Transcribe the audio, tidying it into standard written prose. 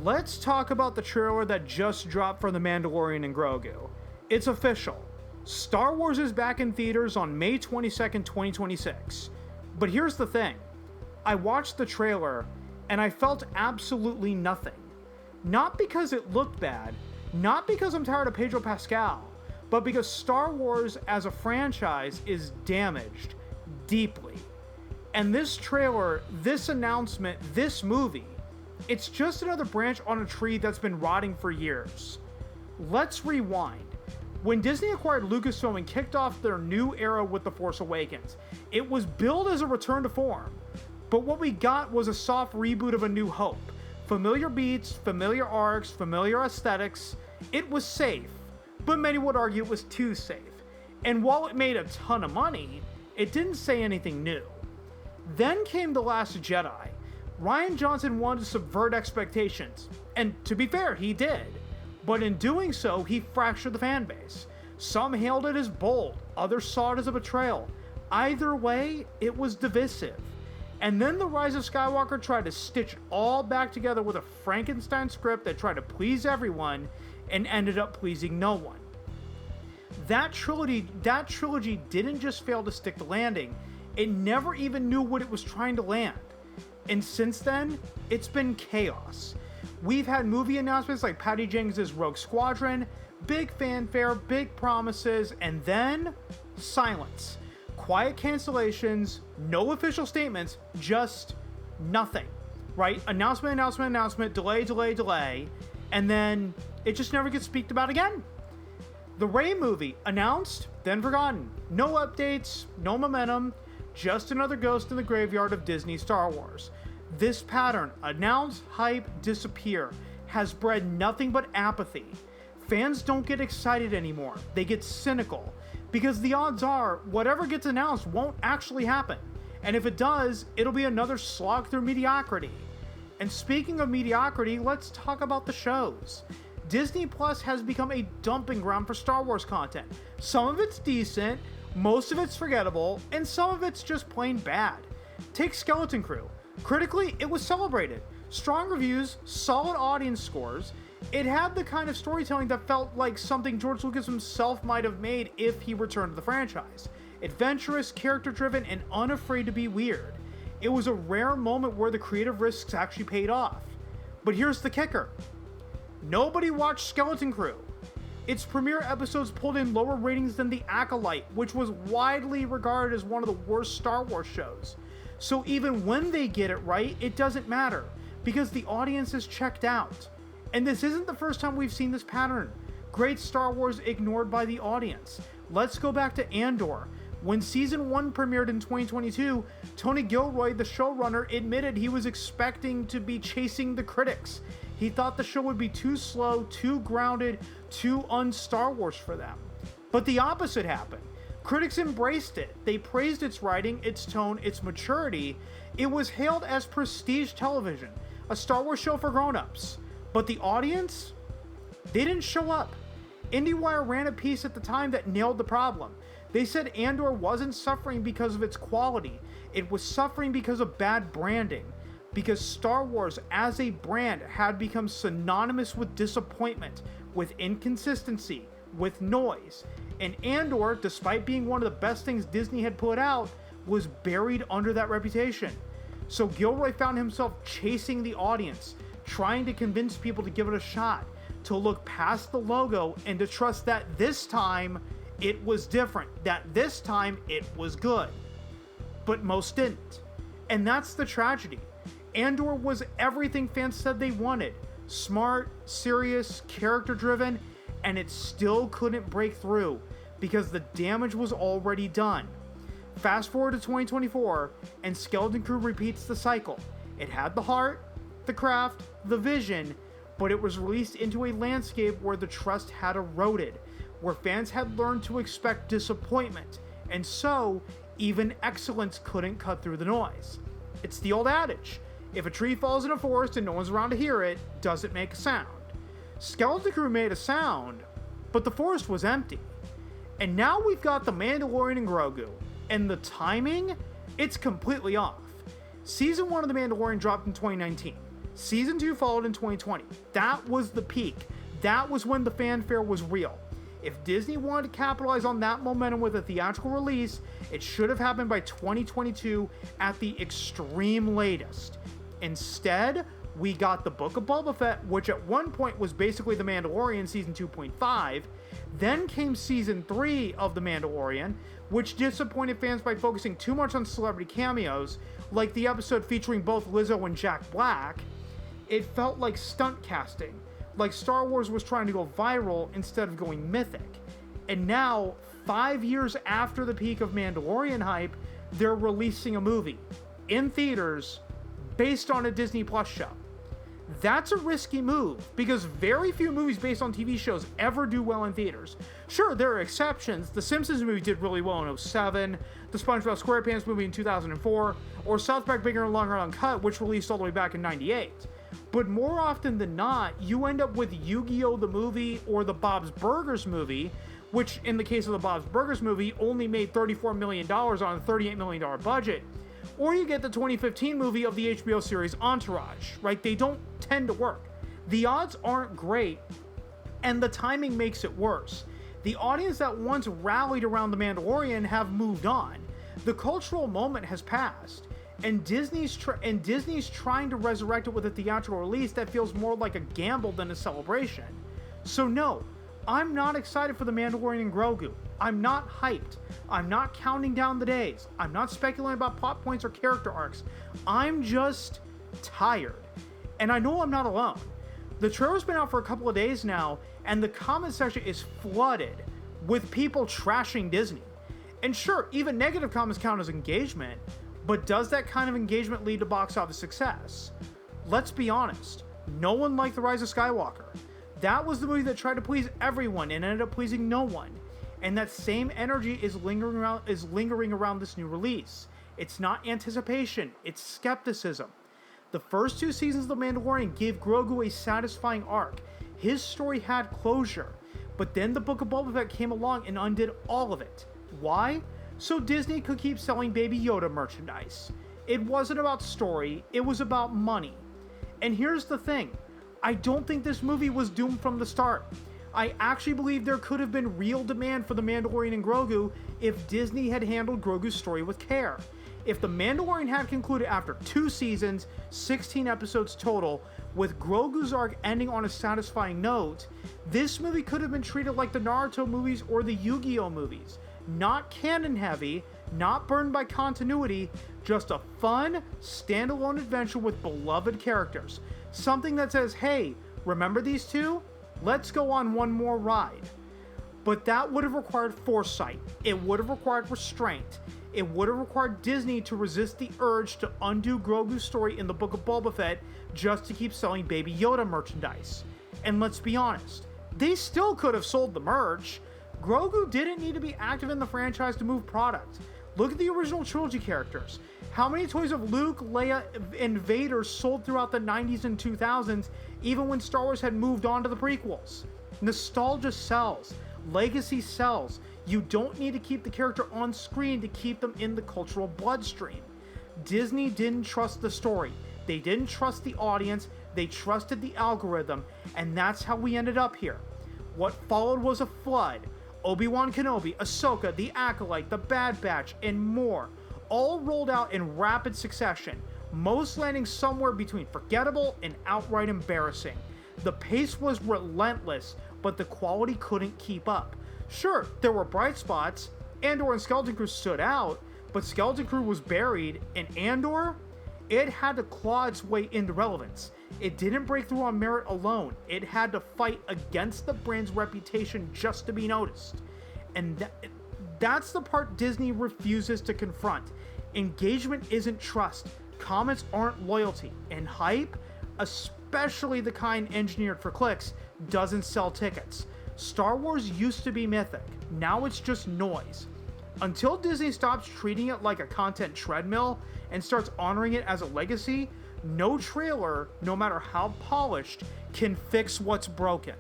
Let's talk about the trailer that just dropped for The Mandalorian and Grogu. It's official. Star Wars is back in theaters on May 22nd, 2026. But here's the thing. I watched the trailer and I felt absolutely nothing. Not because it looked bad, not because I'm tired of Pedro Pascal, but because Star Wars as a franchise is damaged deeply. And this trailer, this announcement, this movie, it's just another branch on a tree that's been rotting for years. Let's rewind. When Disney acquired Lucasfilm and kicked off their new era with The Force Awakens, it was billed as a return to form. But what we got was a soft reboot of A New Hope. Familiar beats, familiar arcs, familiar aesthetics. It was safe, but many would argue it was too safe. And while it made a ton of money, it didn't say anything new. Then came The Last Jedi. Rian Johnson wanted to subvert expectations, and to be fair, he did. But in doing so, he fractured the fan base. Some hailed it as bold, others saw it as a betrayal. Either way, it was divisive. And then The Rise of Skywalker tried to stitch it all back together with a Frankenstein script that tried to please everyone and ended up pleasing no one. That trilogy didn't just fail to stick the landing, it never even knew what it was trying to land. And since then, it's been chaos. We've had movie announcements like Patty Jenkins' Rogue Squadron, big fanfare, big promises, and then silence. Quiet cancellations, no official statements, just nothing, right? Announcement, delay, and then it just never gets speaked about again. The Rey movie, announced, then forgotten. No updates, no momentum, just another ghost in the graveyard of Disney Star Wars. This pattern, announce, hype, disappear, has bred nothing but apathy. Fans don't get excited anymore, they get cynical, because the odds are whatever gets announced won't actually happen, and if it does, it'll be another slog through mediocrity. And speaking of mediocrity, let's talk about the shows. Disney Plus has become a dumping ground for Star Wars content. Some of it's decent, most of it's forgettable, and some of it's just plain bad. Take Skeleton Crew. Critically, it was celebrated. Strong reviews, solid audience scores. It had the kind of storytelling that felt like something George Lucas himself might have made if he returned to the franchise. Adventurous, character-driven, and unafraid to be weird. It was a rare moment where the creative risks actually paid off. But here's the kicker. Nobody watched Skeleton Crew. Its premiere episodes pulled in lower ratings than The Acolyte, which was widely regarded as one of the worst Star Wars shows. So even when they get it right, it doesn't matter, because the audience is checked out. And this isn't the first time we've seen this pattern. Great Star Wars ignored by the audience. Let's go back to Andor. When Season 1 premiered in 2022, Tony Gilroy, the showrunner, admitted he was expecting to be chasing the critics. He thought the show would be too slow, too grounded, too un-Star Wars for them. But the opposite happened. Critics embraced it. They praised its writing, its tone, its maturity. It was hailed as prestige television, a Star Wars show for grown-ups. But the audience? They didn't show up. IndieWire ran a piece at the time that nailed the problem. They said Andor wasn't suffering because of its quality. It was suffering because of bad branding. Because Star Wars as a brand had become synonymous with disappointment, with inconsistency, with noise. And Andor, despite being one of the best things Disney had put out, was buried under that reputation. So Gilroy found himself chasing the audience, trying to convince people to give it a shot, to look past the logo and to trust that this time it was different, that this time it was good. But most didn't. And that's the tragedy. Andor was everything fans said they wanted. Smart, serious, character-driven, and it still couldn't break through because the damage was already done. Fast forward to 2024, and Skeleton Crew repeats the cycle. It had the heart, the craft, the vision, but it was released into a landscape where the trust had eroded, where fans had learned to expect disappointment, and so even excellence couldn't cut through the noise. It's the old adage, if a tree falls in a forest and no one's around to hear it, does it make a sound? Skeleton Crew made a sound, but the forest was empty. And now we've got The Mandalorian and Grogu, and the timing, it's completely off. Season 1 of The Mandalorian dropped in 2019. Season 2 followed in 2020. That was the peak. That was when the fanfare was real. If Disney wanted to capitalize on that momentum with a theatrical release, it should have happened by 2022 at the extreme latest. Instead, we got the Book of Boba Fett, which at one point was basically The Mandalorian Season 2.5. Then came Season 3 of The Mandalorian, which disappointed fans by focusing too much on celebrity cameos, like the episode featuring both Lizzo and Jack Black. It felt like stunt casting, like Star Wars was trying to go viral instead of going mythic. And now, 5 years after the peak of Mandalorian hype, they're releasing a movie in theaters based on a Disney Plus show. That's a risky move, because very few movies based on TV shows ever do well in theaters. Sure, there are exceptions. The Simpsons movie did really well in 2007, the Spongebob Squarepants movie in 2004, or South Park Bigger and Longer Uncut, which released all the way back in 98. But more often than not, you end up with Yu-Gi-Oh! The movie or the Bob's Burgers movie, which in the case of the Bob's Burgers movie only made $34 million on a $38 million budget. Or you get the 2015 movie of the HBO series Entourage, right? They don't tend to work. The odds aren't great, and the timing makes it worse. The audience that once rallied around The Mandalorian have moved on. The cultural moment has passed, and Disney's trying to resurrect it with a theatrical release that feels more like a gamble than a celebration. So no, I'm not excited for The Mandalorian Grogu. I'm not hyped. I'm not counting down the days. I'm not speculating about plot points or character arcs. I'm just tired. And I know I'm not alone. The trailer's been out for a couple of days now, and the comment section is flooded with people trashing Disney. And sure, even negative comments count as engagement, but does that kind of engagement lead to box office success? Let's be honest. No one liked The Rise of Skywalker. That was the movie that tried to please everyone and ended up pleasing no one. And that same energy is lingering around this new release. It's not anticipation, it's skepticism. The first 2 seasons of The Mandalorian gave Grogu a satisfying arc. His story had closure. But then the Book of Boba Fett came along and undid all of it. Why? So Disney could keep selling Baby Yoda merchandise. It wasn't about story, it was about money. And here's the thing. I don't think this movie was doomed from the start. I actually believe there could have been real demand for The Mandalorian and Grogu if Disney had handled Grogu's story with care. If The Mandalorian had concluded after 2 seasons, 16 episodes total, with Grogu's arc ending on a satisfying note, this movie could have been treated like the Naruto movies or the Yu-Gi-Oh! Movies. Not canon heavy, not burned by continuity, just a fun, standalone adventure with beloved characters. Something that says, hey, remember these two? Let's go on one more ride. But that would have required foresight. It would have required restraint. It would have required Disney to resist the urge to undo Grogu's story in the Book of Boba Fett just to keep selling Baby Yoda merchandise. And let's be honest, they still could have sold the merch. Grogu didn't need to be active in the franchise to move product. Look at the original trilogy characters. How many toys of Luke, Leia, and Vader sold throughout the 90s and 2000s, even when Star Wars had moved on to the prequels? Nostalgia sells. Legacy sells. You don't need to keep the character on screen to keep them in the cultural bloodstream. Disney didn't trust the story. They didn't trust the audience. They trusted the algorithm, and that's how we ended up here. What followed was a flood. Obi-Wan Kenobi, Ahsoka, The Acolyte, The Bad Batch, and more, all rolled out in rapid succession, most landing somewhere between forgettable and outright embarrassing. The pace was relentless, but the quality couldn't keep up. Sure, there were bright spots. Andor and Skeleton Crew stood out, but Skeleton Crew was buried, and Andor, it had to claw its way into relevance. It didn't break through on merit alone. It had to fight against the brand's reputation just to be noticed. And that's the part Disney refuses to confront. Engagement isn't trust. Comments aren't loyalty. And hype, especially the kind engineered for clicks, doesn't sell tickets. Star Wars used to be mythic. Now it's just noise. Until Disney stops treating it like a content treadmill and starts honoring it as a legacy, no trailer, no matter how polished, can fix what's broken.